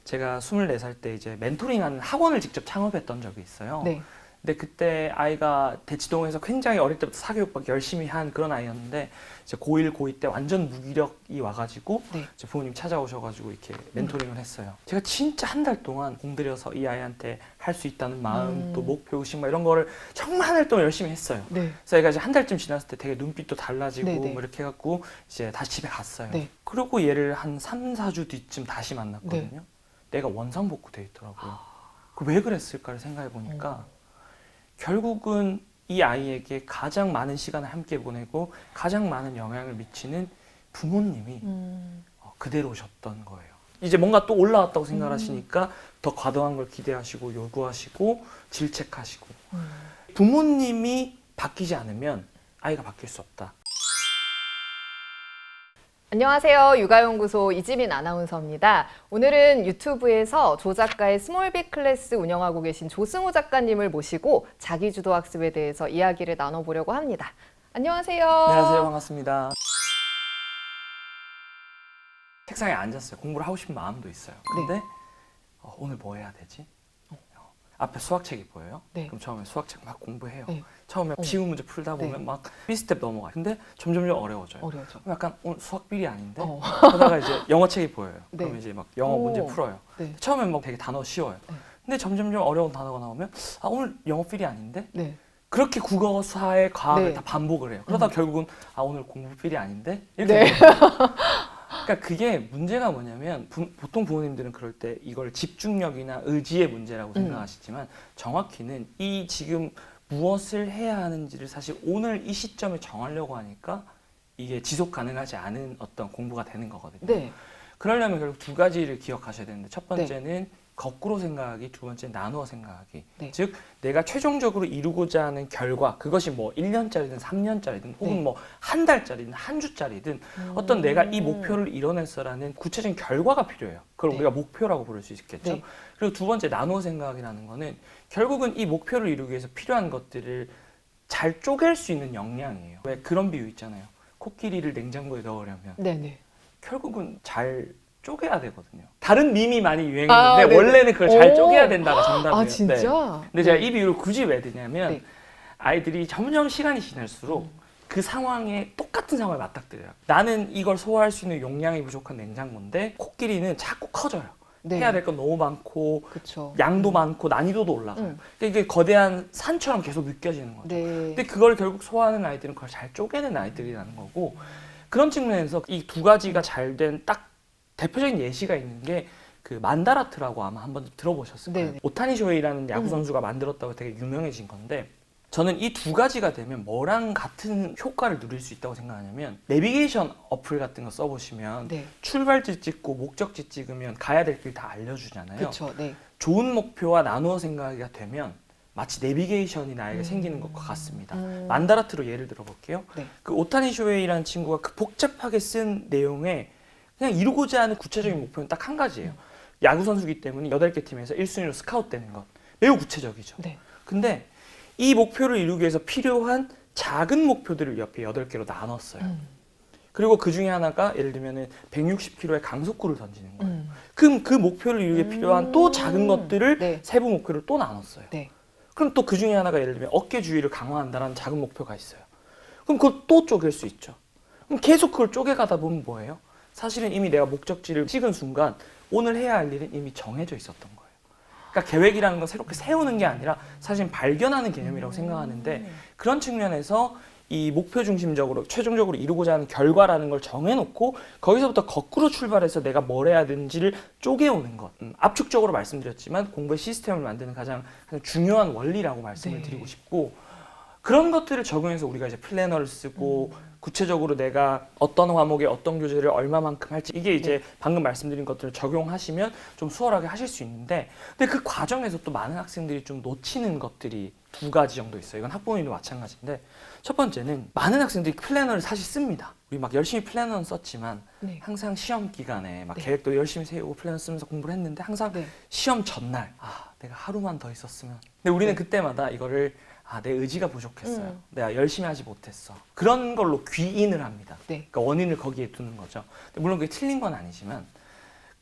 제가 24살 때 이제 멘토링하는 학원을 직접 창업했던 적이 있어요. 네. 근데 그때 아이가 대치동에서 굉장히 어릴 때부터 사교육 막 열심히 한 그런 아이였는데 이제 고1, 고2 때 완전 무기력이 와가지고 네. 이제 부모님 찾아오셔가지고 이렇게 멘토링을 했어요. 제가 진짜 한 달 동안 공들여서 이 아이한테 할 수 있다는 마음, 또 목표의식 막 이런 거를 정말 한 달 동안 열심히 했어요. 네. 그래서 얘가 이제 한 달쯤 지났을 때 되게 눈빛도 달라지고 네네. 뭐 이렇게 해갖고 이제 다시 집에 갔어요. 네. 그리고 얘를 한 3, 4주 뒤쯤 다시 만났거든요. 네. 내가 원상복구돼 있더라고요. 왜 그랬을까를 생각해 보니까 결국은 이 아이에게 가장 많은 시간을 함께 보내고 가장 많은 영향을 미치는 부모님이 그대로셨던 거예요. 이제 뭔가 또 올라왔다고 생각하시니까 더 과도한 걸 기대하시고 요구하시고 질책하시고 부모님이 바뀌지 않으면 아이가 바뀔 수 없다. 안녕하세요. 육아연구소 이지민 아나운서입니다. 오늘은 유튜브에서 조 작가의 스몰빅 클래스 운영하고 계신 조승우 작가님을 모시고 자기주도 학습에 대해서 이야기를 나눠보려고 합니다. 안녕하세요. 안녕하세요. 반갑습니다. 책상에 앉았어요. 공부를 하고 싶은 마음도 있어요. 근데 오늘 뭐 해야 되지? 앞에 수학책이 보여요. 네. 그럼 처음에 수학책 막 공부해요. 네. 처음에 쉬운 문제 풀다 보면 네. 막 B스텝 넘어가요. 근데 점점 어려워져요. 어려워져. 그럼 약간 오늘 수학 비리 아닌데? 그러다가 이제 영어책이 보여요. 네. 그럼 이제 막 영어 문제 오. 풀어요. 네. 처음엔 막 되게 단어 쉬워요. 네. 근데 점점 어려운 단어가 나오면 아 오늘 영어 필이 아닌데? 네. 그렇게 국어, 사회, 과학을 네. 다 반복을 해요. 그러다 결국은 아 오늘 공부 필이 아닌데? 이렇게 네. 돼요. 그러니까 그게 문제가 뭐냐면 보통 부모님들은 그럴 때 이걸 집중력이나 의지의 문제라고 생각하시지만 정확히는 이 지금 무엇을 해야 하는지를 사실 오늘 이 시점에 정하려고 하니까 이게 지속 가능하지 않은 어떤 공부가 되는 거거든요. 네. 그러려면 결국 두 가지를 기억하셔야 되는데 첫 번째는 거꾸로 생각하기, 두 번째는 나누어 생각하기. 네. 즉 내가 최종적으로 이루고자 하는 결과, 그것이 뭐 1년짜리든 3년짜리든 혹은 네. 뭐 한 달짜리든 한 주짜리든 어떤 내가 이 목표를 이뤄냈어라는 구체적인 결과가 필요해요. 그걸 네. 우리가 목표라고 부를 수 있겠죠. 네. 그리고 두 번째 나누어 생각이라는 거는 결국은 이 목표를 이루기 위해서 필요한 것들을 잘 쪼갤 수 있는 역량이에요. 왜 그런 비유 있잖아요. 코끼리를 냉장고에 넣으려면 네네. 결국은 잘 쪼개야 되거든요. 다른 밈이 많이 유행했는데 네네. 원래는 그걸 잘 오. 쪼개야 된다가 정답이에요. 아 진짜? 네. 근데 제가 이 비유를 굳이 왜 드냐면 네. 아이들이 점점 시간이 지날수록 그 상황에 똑같은 상황을 맞닥뜨려요. 나는 이걸 소화할 수 있는 용량이 부족한 냉장고인데 코끼리는 자꾸 커져요. 네. 해야 될 건 너무 많고 그렇죠. 양도 많고 난이도도 올라가요. 근데 이게 거대한 산처럼 계속 느껴지는 거죠. 네. 근데 그걸 결국 소화하는 아이들은 그걸 잘 쪼개는 아이들이라는 거고 그런 측면에서 이 두 가지가 잘 된 딱 대표적인 예시가 있는 게 그 만다라트라고 아마 한번 들어보셨을 거예요. 네네. 오타니 쇼헤이라는 야구 선수가 만들었다고 되게 유명해진 건데 저는 이 두 가지가 되면 뭐랑 같은 효과를 누릴 수 있다고 생각하냐면 내비게이션 어플 같은 거 써보시면 네. 출발지 찍고 목적지 찍으면 가야 될 길 다 알려주잖아요. 그렇죠. 네. 좋은 목표와 나누어 생각이 되면 마치 내비게이션이 나에게 생기는 것과 같습니다. 만다라트로 예를 들어볼게요. 네. 그 오타니 쇼헤이라는 친구가 그 복잡하게 쓴 내용에 그냥 이루고자 하는 구체적인 목표는 딱 한 가지예요. 야구 선수기 때문에 8개 팀에서 1순위로 스카웃 되는 것. 매우 구체적이죠. 네. 근데 이 목표를 이루기 위해서 필요한 작은 목표들을 옆에 8개로 나눴어요. 그리고 그 중에 하나가 예를 들면 160km의 강속구를 던지는 거예요. 그럼 그 목표를 이루기 위해 필요한 또 작은 것들을 네. 세부 목표를 또 나눴어요. 네. 그럼 또 그 중에 하나가 예를 들면 어깨 주위를 강화한다라는 작은 목표가 있어요. 그럼 그걸 또 쪼갤 수 있죠. 그럼 계속 그걸 쪼개가다 보면 뭐예요? 사실은 이미 내가 목적지를 찍은 순간 오늘 해야 할 일은 이미 정해져 있었던 거예요. 그러니까 계획이라는 건 새롭게 세우는 게 아니라 사실 발견하는 개념이라고 생각하는데 그런 측면에서 이 목표 중심적으로 최종적으로 이루고자 하는 결과라는 걸 정해놓고 거기서부터 거꾸로 출발해서 내가 뭘 해야 되는지를 쪼개오는 것. 압축적으로 말씀드렸지만 공부의 시스템을 만드는 가장 중요한 원리라고 말씀을 드리고 싶고 그런 것들을 적용해서 우리가 이제 플래너를 쓰고 구체적으로 내가 어떤 과목에 어떤 교재를 얼마만큼 할지 이게 이제 방금 말씀드린 것들을 적용하시면 좀 수월하게 하실 수 있는데 근데 그 과정에서 또 많은 학생들이 좀 놓치는 것들이 두 가지 정도 있어요. 이건 학부모님도 마찬가지인데 첫 번째는 많은 학생들이 플래너를 사실 씁니다. 우리 막 열심히 플래너는 썼지만 네. 항상 시험 기간에 막 네. 계획도 열심히 세우고 플래너 쓰면서 공부를 했는데 항상 네. 시험 전날 내가 하루만 더 있었으면 근데 우리는 그때마다 이거를 내 의지가 부족했어요. 내가 열심히 하지 못했어. 그런 걸로 귀인을 합니다. 네. 그러니까 원인을 거기에 두는 거죠. 근데 물론 그게 틀린 건 아니지만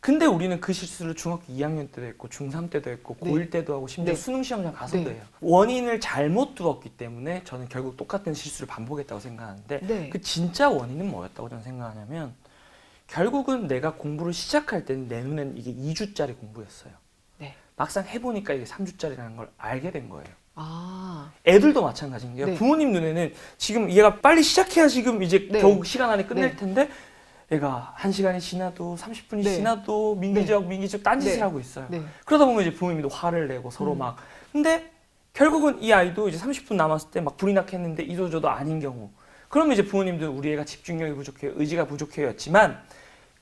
근데 우리는 그 실수를 중학교 2학년 때도 했고 중3 때도 했고 네. 고1 때도 하고 심지어 네. 수능 시험장 가서도 네. 해요. 원인을 잘못 두었기 때문에 저는 결국 똑같은 실수를 반복했다고 생각하는데 네. 그 진짜 원인은 뭐였다고 저는 생각하냐면 결국은 내가 공부를 시작할 때는 내 눈엔 이게 2주짜리 공부였어요. 네. 막상 해보니까 이게 3주짜리라는 걸 알게 된 거예요. 아, 애들도 마찬가지인 게요. 네. 부모님 눈에는 지금 얘가 빨리 시작해야 지금 이제 네. 겨우 시간 안에 끝낼 네. 텐데 얘가 1시간이 지나도 30분이 네. 지나도 민기적 딴짓을 네. 하고 있어요. 네. 그러다 보면 이제 부모님도 화를 내고 서로 막 근데 결국은 이 아이도 이제 30분 남았을 때 막 불이 나게 했는데 이도저도 아닌 경우 그러면 이제 부모님들 우리 애가 집중력이 부족해요. 의지가 부족해요였지만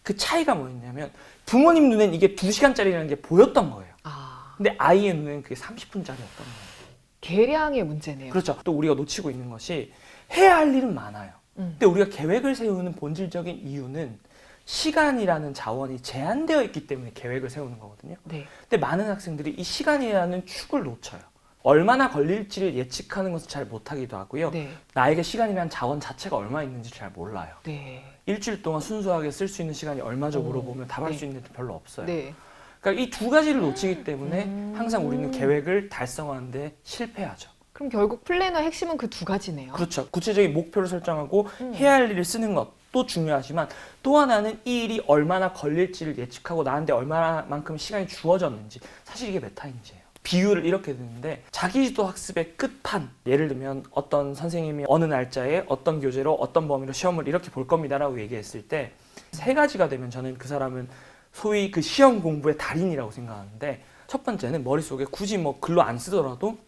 그 차이가 뭐였냐면 부모님 눈엔 이게 2시간짜리라는 게 보였던 거예요. 아, 근데 아이의 눈에는 그게 30분짜리였던 거예요. 계량의 문제네요. 그렇죠. 또 우리가 놓치고 있는 것이 해야 할 일은 많아요. 근데 우리가 계획을 세우는 본질적인 이유는 시간이라는 자원이 제한되어 있기 때문에 계획을 세우는 거거든요. 네. 근데 많은 학생들이 이 시간이라는 축을 놓쳐요. 얼마나 걸릴지를 예측하는 것을 잘 못하기도 하고요. 네. 나에게 시간이라는 자원 자체가 얼마 있는지 잘 몰라요. 네. 일주일 동안 순수하게 쓸 수 있는 시간이 얼마죠 오. 물어보면 답할 네. 수 있는 게 별로 없어요. 네. 그러니까 이 두 가지를 놓치기 때문에 항상 우리는 계획을 달성하는데 실패하죠. 그럼 결국 플래너의 핵심은 그 두 가지네요. 그렇죠. 구체적인 목표를 설정하고 해야 할 일을 쓰는 것도 중요하지만 또 하나는 이 일이 얼마나 걸릴지를 예측하고 나한테 얼마만큼 시간이 주어졌는지 사실 이게 메타인지예요. 비유를 이렇게 드는데 자기주도 학습의 끝판 예를 들면 어떤 선생님이 어느 날짜에 어떤 교재로 어떤 범위로 시험을 이렇게 볼 겁니다라고 얘기했을 때 세 가지가 되면 저는 그 사람은 소위 그 시험 공부의 달인이라고 생각하는데 첫 번째는 머릿속에 굳이 뭐 글로 안 쓰더라도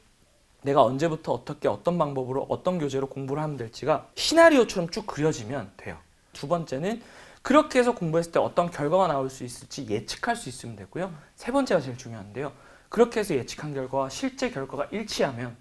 내가 언제부터 어떻게 어떤 방법으로 어떤 교재로 공부를 하면 될지가 시나리오처럼 쭉 그려지면 돼요. 두 번째는 그렇게 해서 공부했을 때 어떤 결과가 나올 수 있을지 예측할 수 있으면 되고요. 세 번째가 제일 중요한데요. 그렇게 해서 예측한 결과와 실제 결과가 일치하면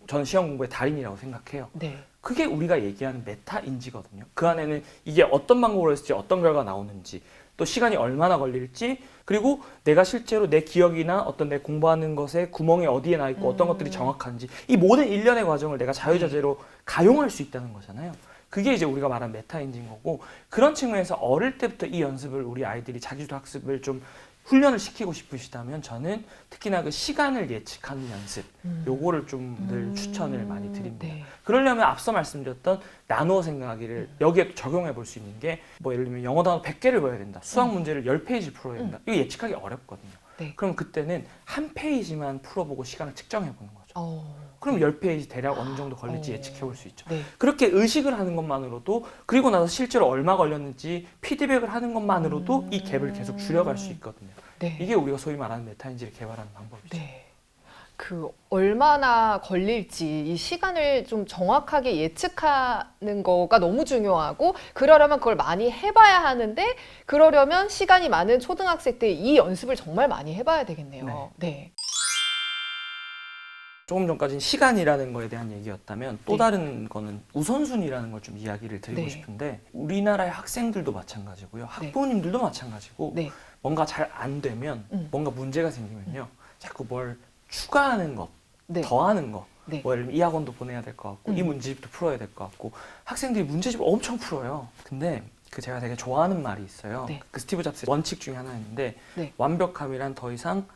저는 시험 공부의 달인이라고 생각해요. 네. 그게 우리가 얘기하는 메타인지거든요. 그 안에는 이게 어떤 방법으로 했을지 어떤 결과가 나오는지 또 시간이 얼마나 걸릴지 그리고 내가 실제로 내 기억이나 어떤 내 공부하는 것에 구멍이 어디에 나 있고 어떤 것들이 정확한지 이 모든 일련의 과정을 내가 자유자재로 가용할 수 있다는 거잖아요. 그게 이제 우리가 말한 메타인지인 거고 그런 측면에서 어릴 때부터 이 연습을 우리 아이들이 자기주도 학습을 좀 훈련을 시키고 싶으시다면 저는 특히나 그 시간을 예측하는 연습 요거를 좀 늘 추천을 많이 드립니다. 네. 그러려면 앞서 말씀드렸던 나누어 생각하기를 여기에 또 적용해 볼 수 있는 게 뭐 예를 들면 영어 단어 100개를 외워야 된다. 수학 문제를 10페이지 풀어야 된다. 이거 예측하기 어렵거든요. 네. 그럼 그때는 한 페이지만 풀어보고 시간을 측정해 보는 거죠. 어. 그럼 10페이지 대략 어느 정도 걸릴지 어. 예측해 볼 수 있죠. 네. 그렇게 의식을 하는 것만으로도 그리고 나서 실제로 얼마 걸렸는지 피드백을 하는 것만으로도 이 갭을 계속 줄여갈 수 있거든요. 네. 이게 우리가 소위 말하는 메타인지를 개발하는 방법이죠. 네. 그 얼마나 걸릴지 이 시간을 좀 정확하게 예측하는 거가 너무 중요하고 그러려면 그걸 많이 해봐야 하는데 그러려면 시간이 많은 초등학생 때 이 연습을 정말 많이 해봐야 되겠네요. 네. 조금 전까지는 시간이라는 거에 대한 얘기였다면 또 네. 다른 거는 우선순위라는 걸 좀 이야기를 드리고 네. 싶은데 우리나라의 학생들도 마찬가지고요. 학부모님들도 마찬가지고 네. 뭔가 잘 안 되면 뭔가 문제가 생기면요. 자꾸 뭘 추가하는 것, 네. 더하는 거 네. 뭐 예를 들면 이 학원도 보내야 될 것 같고 이 문제집도 풀어야 될 것 같고 학생들이 문제집을 엄청 풀어요. 근데 그 제가 되게 좋아하는 말이 있어요. 네. 그 스티브 잡스의 원칙 중에 하나였는데 네. 완벽함이란 더 이상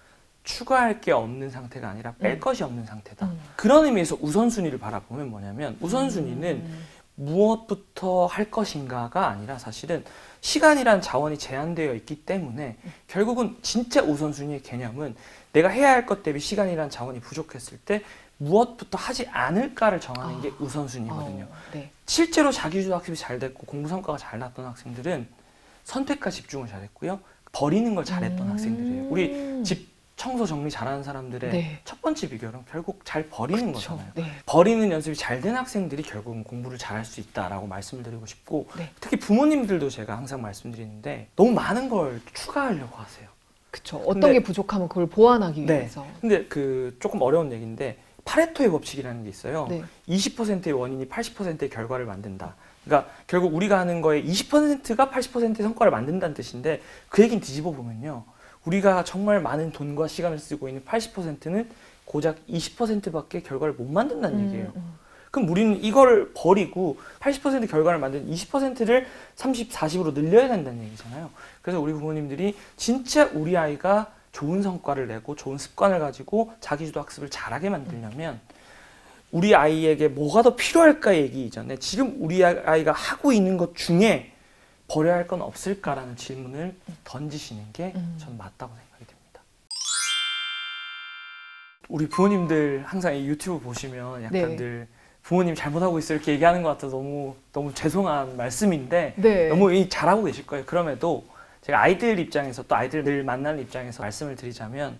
추가할 게 없는 상태가 아니라 뺄 것이 없는 상태다. 음. 그런 의미에서 우선순위를 바라보면 뭐냐면 우선순위는 무엇부터 할 것인가가 아니라 사실은 시간이란 자원이 제한되어 있기 때문에 결국은 진짜 우선순위의 개념은 내가 해야 할 것 대비 시간이란 자원이 부족했을 때 무엇부터 하지 않을까를 정하는 게 우선순위거든요. 네. 실제로 자기주도 학습이 잘 됐고 공부 성과가 잘 났던 학생들은 선택과 집중을 잘했고요. 버리는 걸 잘했던 학생들이에요. 우리 집 청소 정리 잘하는 사람들의 네. 첫 번째 비결은 결국 잘 버리는 그쵸. 거잖아요. 네. 버리는 연습이 잘 된 학생들이 결국은 공부를 잘할 수 있다라고 말씀을 드리고 싶고 네. 특히 부모님들도 제가 항상 말씀드리는데 너무 많은 걸 추가하려고 하세요. 그렇죠. 어떤 근데- 게 부족하면 그걸 보완하기 네. 위해서. 근데 그 조금 어려운 얘기인데 파레토의 법칙이라는 게 있어요. 네. 20%의 원인이 80%의 결과를 만든다. 그러니까 결국 우리가 하는 거에 20%가 80%의 성과를 만든다는 뜻인데 그 얘기는 뒤집어 보면요. 우리가 정말 많은 돈과 시간을 쓰고 있는 80%는 고작 20%밖에 결과를 못 만든다는 얘기예요. 그럼 우리는 이걸 버리고 80% 결과를 만든 20%를 30, 40으로 늘려야 된다는 얘기잖아요. 그래서 우리 부모님들이 진짜 우리 아이가 좋은 성과를 내고 좋은 습관을 가지고 자기주도 학습을 잘하게 만들려면 우리 아이에게 뭐가 더 필요할까 얘기 이전에 지금 우리 아이가 하고 있는 것 중에 버려야 할 건 없을까라는 질문을 던지시는 게 전 맞다고 생각이 됩니다. 우리 부모님들 항상 이 유튜브 보시면 약간 늘 부모님 잘못하고 있어 이렇게 얘기하는 것 같아서 너무 죄송한 말씀인데 너무 잘하고 계실 거예요. 그럼에도 제가 아이들 입장에서 또 아이들을 만나는 입장에서 말씀을 드리자면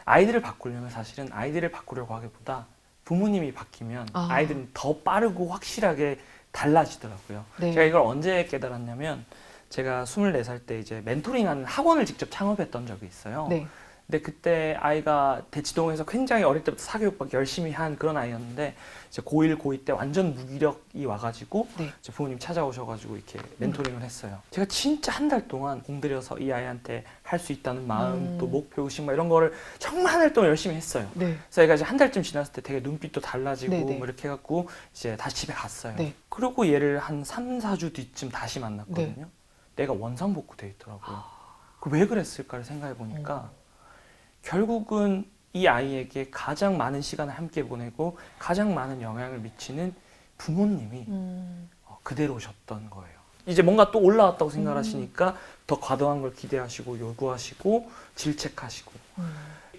아이들을 바꾸려면 사실은 아이들을 바꾸려고 하기보다 부모님이 바뀌면 아이들은 더 빠르고 확실하게 달라지더라고요. 제가 이걸 언제 깨달았냐면 제가 24살 때 이제 멘토링하는 학원을 직접 창업했던 적이 있어요. 근데 그때 아이가 대치동에서 굉장히 어릴 때부터 사교육받기 열심히 한 그런 아이였는데 이제 고1, 고2 때 완전 무기력이 와가지고 이제 부모님 찾아오셔가지고 이렇게 멘토링을 했어요. 제가 진짜 한 달 동안 공들여서 이 아이한테 할 수 있다는 마음, 또 목표 의식 막 이런 거를 정말 한 달 동안 열심히 했어요. 그래서 얘가 이제 한 달쯤 지났을 때 되게 눈빛도 달라지고 뭐 이렇게 해갖고 이제 다시 집에 갔어요. 그리고 얘를 한 3, 4주 뒤쯤 다시 만났거든요. 내가 원상복구돼 있더라고요. 왜 그랬을까를 생각해 보니까 결국은 이 아이에게 가장 많은 시간을 함께 보내고 가장 많은 영향을 미치는 부모님이 그대로셨던 거예요. 이제 뭔가 또 올라왔다고 생각하시니까 더 과도한 걸 기대하시고 요구하시고 질책하시고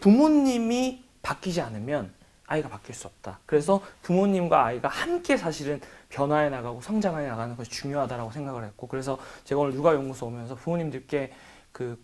부모님이 바뀌지 않으면 아이가 바뀔 수 없다. 그래서 부모님과 아이가 함께 사실은 변화해 나가고 성장해 나가는 것이 중요하다고 생각을 했고 그래서 제가 오늘 육아연구소 오면서 부모님들께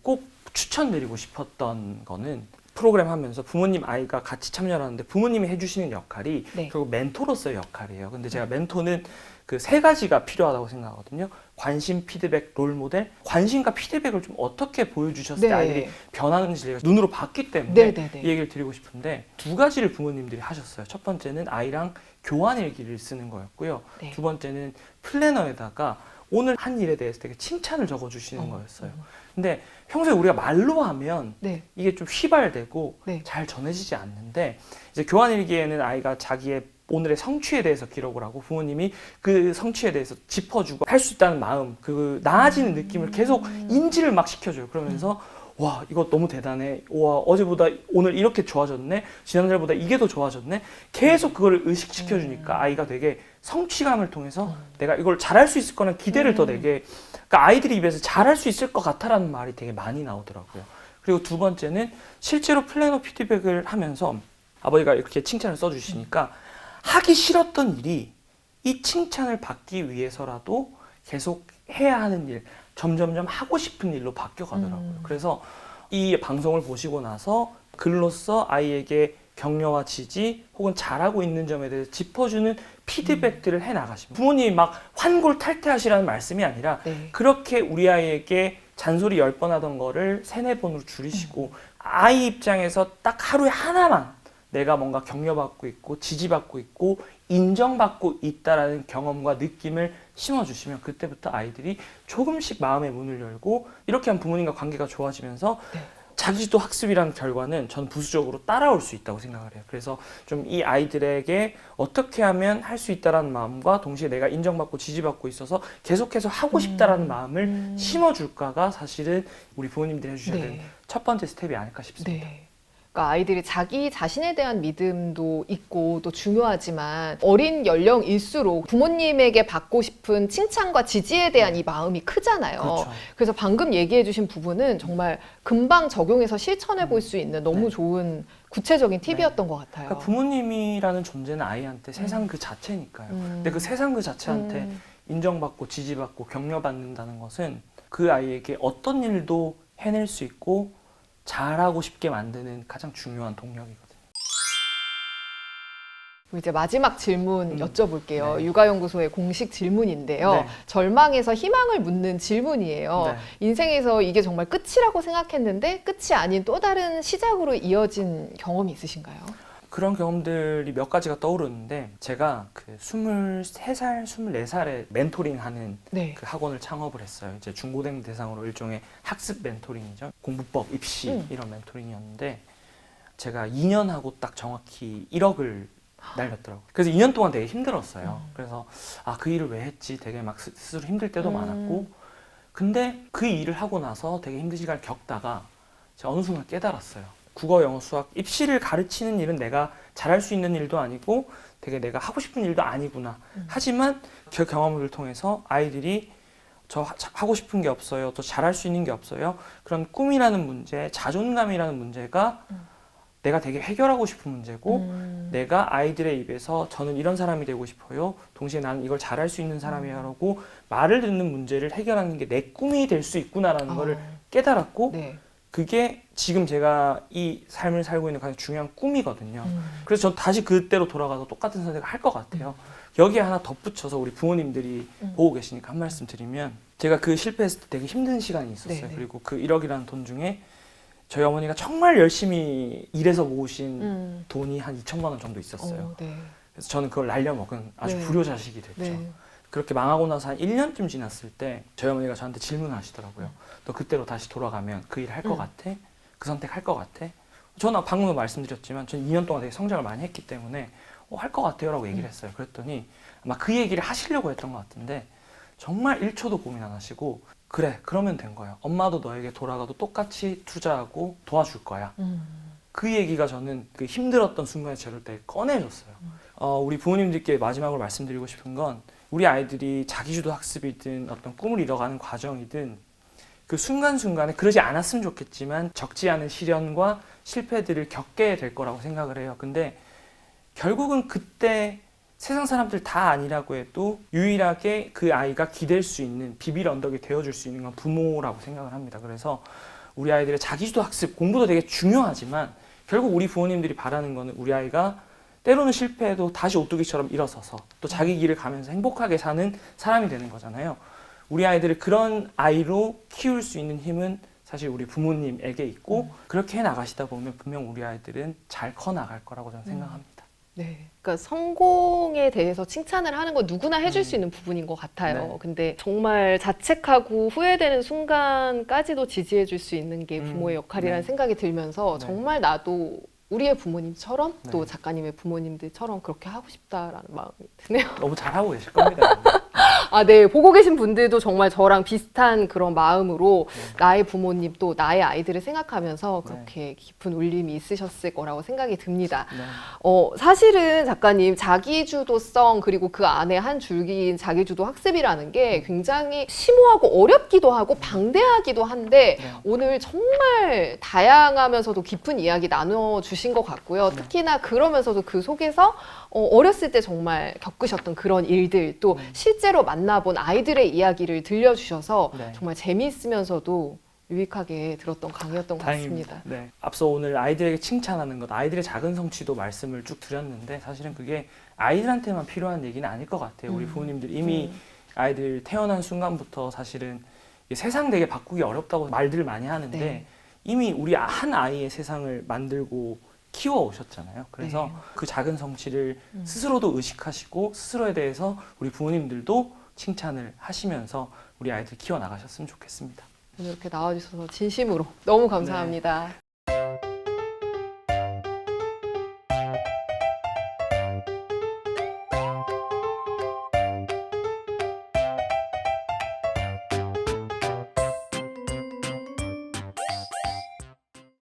꼭 추천드리고 싶었던 거는 프로그램 하면서 부모님 아이가 같이 참여를 하는데 부모님이 해주시는 역할이 결국 멘토로서의 역할이에요. 근데 제가 멘토는 그 세 가지가 필요하다고 생각하거든요. 관심, 피드백, 롤모델. 관심과 피드백을 좀 어떻게 보여주셨을 때 아이들이 변하는지 눈으로 봤기 때문에 이 얘기를 드리고 싶은데 두 가지를 부모님들이 하셨어요. 첫 번째는 아이랑 교환일기를 쓰는 거였고요. 두 번째는 플래너에다가 오늘 한 일에 대해서 되게 칭찬을 적어주시는 거였어요. 근데 평소에 우리가 말로 하면 이게 좀 휘발되고 잘 전해지지 않는데 이제 교환일기에는 아이가 자기의 오늘의 성취에 대해서 기록을 하고 부모님이 그 성취에 대해서 짚어주고 할 수 있다는 마음, 그 나아지는 느낌을 계속 인지를 막 시켜줘요. 그러면서 와 이거 너무 대단해. 와 어제보다 오늘 이렇게 좋아졌네. 지난달보다 이게 더 좋아졌네. 계속 그거를 의식시켜주니까 아이가 되게 성취감을 통해서 내가 이걸 잘할 수 있을 거는 기대를 더 내게 그러니까 아이들이 입에서 잘할 수 있을 것 같아라는 말이 되게 많이 나오더라고요. 그리고 두 번째는 실제로 플래너 피드백을 하면서 아버지가 이렇게 칭찬을 써주시니까 하기 싫었던 일이 이 칭찬을 받기 위해서라도 계속 해야 하는 일, 점점점 하고 싶은 일로 바뀌어가더라고요. 그래서 이 방송을 보시고 나서 글로써 아이에게 격려와 지지 혹은 잘하고 있는 점에 대해서 짚어주는 피드백들을 해나가시면 부모님이 막 환골탈태하시라는 말씀이 아니라 그렇게 우리 아이에게 잔소리 10번 하던 거를 3, 4번으로 줄이시고 아이 입장에서 딱 하루에 하나만 내가 뭔가 격려받고 있고 지지받고 있고 인정받고 있다라는 경험과 느낌을 심어주시면 그때부터 아이들이 조금씩 마음의 문을 열고 이렇게 하면 부모님과 관계가 좋아지면서 자기주도 학습이라는 결과는 저는 부수적으로 따라올 수 있다고 생각을 해요. 그래서 좀 이 아이들에게 어떻게 하면 할 수 있다라는 마음과 동시에 내가 인정받고 지지받고 있어서 계속해서 하고 싶다라는 마음을 심어줄까가 사실은 우리 부모님들이 해주셔야 되는 첫 번째 스텝이 아닐까 싶습니다. 그러니까 아이들이 자기 자신에 대한 믿음도 있고 또 중요하지만 어린 연령일수록 부모님에게 받고 싶은 칭찬과 지지에 대한 이 마음이 크잖아요. 그래서 방금 얘기해 주신 부분은 정말 금방 적용해서 실천해 볼 수 있는 너무 좋은 구체적인 팁이었던 것 같아요. 그러니까 부모님이라는 존재는 아이한테 세상 그 자체니까요. 근데 그 세상 그 자체한테 인정받고 지지받고 격려받는다는 것은 그 아이에게 어떤 일도 해낼 수 있고 잘하고 싶게 만드는 가장 중요한 동력이거든요. 이제 마지막 질문 여쭤볼게요. 육아연구소의 공식 질문인데요. 절망에서 희망을 묻는 질문이에요. 인생에서 이게 정말 끝이라고 생각했는데 끝이 아닌 또 다른 시작으로 이어진 경험이 있으신가요? 그런 경험들이 몇 가지가 떠오르는데 제가 그 23살, 24살에 멘토링하는 그 학원을 창업을 했어요. 이제 중고등 대상으로 일종의 학습 멘토링이죠. 공부법, 입시 이런 멘토링이었는데 제가 2년 하고 딱 정확히 1억을 날렸더라고요. 그래서 2년 동안 되게 힘들었어요. 그래서 그 일을 왜 했지? 되게 막 스스로 힘들 때도 많았고, 근데 그 일을 하고 나서 되게 힘든 시간을 겪다가 제가 어느 순간 깨달았어요. 국어, 영어, 수학, 입시를 가르치는 일은 내가 잘할 수 있는 일도 아니고 되게 내가 하고 싶은 일도 아니구나. 하지만 그 경험을 통해서 아이들이 저 하고 싶은 게 없어요. 또 잘할 수 있는 게 없어요. 그런 꿈이라는 문제, 자존감이라는 문제가 내가 되게 해결하고 싶은 문제고 내가 아이들의 입에서 저는 이런 사람이 되고 싶어요. 동시에 나는 이걸 잘할 수 있는 사람이라고 말을 듣는 문제를 해결하는 게 내 꿈이 될 수 있구나라는 거를 깨달았고 네. 그게 지금 제가 이 삶을 살고 있는 가장 중요한 꿈이거든요. 그래서 전 다시 그때로 돌아가서 똑같은 선택을 할 것 같아요. 여기에 하나 덧붙여서 우리 부모님들이 보고 계시니까 한 말씀 드리면 제가 그 실패했을 때 되게 힘든 시간이 있었어요. 네네. 그리고 그 1억이라는 돈 중에 저희 어머니가 정말 열심히 일해서 모으신 돈이 한 2천만 원 정도 있었어요. 네. 그래서 저는 그걸 날려먹은 아주 네. 불효자식이 됐죠. 네. 그렇게 망하고 나서 한 1년쯤 지났을 때 저희 어머니가 저한테 질문하시더라고요. 너 그때로 다시 돌아가면 그 일 할 것 같아? 그 선택 할 것 같아? 저는 방금도 말씀드렸지만 전 2년 동안 되게 성장을 많이 했기 때문에 할 것 같아요 라고 얘기를 했어요. 그랬더니 아마 그 얘기를 하시려고 했던 것 같은데 정말 1초도 고민 안 하시고 그래 그러면 된 거야. 엄마도 너에게 돌아가도 똑같이 투자하고 도와줄 거야. 그 얘기가 저는 그 힘들었던 순간에 저를 되게 꺼내줬어요. 우리 부모님들께 마지막으로 말씀드리고 싶은 건 우리 아이들이 자기주도 학습이든 어떤 꿈을 이뤄가는 과정이든 그 순간순간에 그러지 않았으면 좋겠지만 적지 않은 시련과 실패들을 겪게 될 거라고 생각을 해요. 근데 결국은 그때 세상 사람들 다 아니라고 해도 유일하게 그 아이가 기댈 수 있는 비빌 언덕이 되어줄 수 있는 건 부모라고 생각을 합니다. 그래서 우리 아이들의 자기주도 학습, 공부도 되게 중요하지만 결국 우리 부모님들이 바라는 거는 우리 아이가 때로는 실패해도 다시 오뚜기처럼 일어서서 또 자기 길을 가면서 행복하게 사는 사람이 되는 거잖아요. 우리 아이들을 그런 아이로 키울 수 있는 힘은 사실 우리 부모님에게 있고 그렇게 해나가시다 보면 분명 우리 아이들은 잘 커 나갈 거라고 저는 생각합니다. 네. 그러니까 성공에 대해서 칭찬을 하는 건 누구나 해줄 수 있는 부분인 것 같아요. 네. 근데 정말 자책하고 후회되는 순간까지도 지지해 줄 수 있는 게 부모의 역할이라는 네. 생각이 들면서 네. 정말 나도 우리의 부모님처럼 네. 또 작가님의 부모님들처럼 그렇게 하고 싶다라는 마음이 드네요. 너무 잘하고 계실 겁니다. 네. 보고 계신 분들도 정말 저랑 비슷한 그런 마음으로 나의 부모님 또 나의 아이들을 생각하면서 그렇게 깊은 울림이 있으셨을 거라고 생각이 듭니다. 네. 사실은 작가님 자기주도성 그리고 그 안에 한 줄기인 자기주도 학습이라는 게 굉장히 심오하고 어렵기도 하고 방대하기도 한데 네. 오늘 정말 다양하면서도 깊은 이야기 나눠주신 것 같고요. 특히나 그러면서도 그 속에서 어렸을 때 정말 겪으셨던 그런 일들 또 실제로 만나본 아이들의 이야기를 들려주셔서 네. 정말 재미있으면서도 유익하게 들었던 강의였던 것 다행입니다. 같습니다. 네. 앞서 오늘 아이들에게 칭찬하는 것, 아이들의 작은 성취도 말씀을 쭉 드렸는데 사실은 그게 아이들한테만 필요한 얘기는 아닐 것 같아요. 우리 부모님들 이미 아이들 태어난 순간부터 사실은 세상 되게 바꾸기 어렵다고 말들 많이 하는데 네. 이미 우리 한 아이의 세상을 만들고 키워 오셨잖아요. 그래서 네. 그 작은 성취를 스스로도 의식하시고 스스로에 대해서 우리 부모님들도 칭찬을 하시면서 우리 아이들 키워 나가셨으면 좋겠습니다. 오늘 이렇게 나와주셔서 진심으로 너무 감사합니다.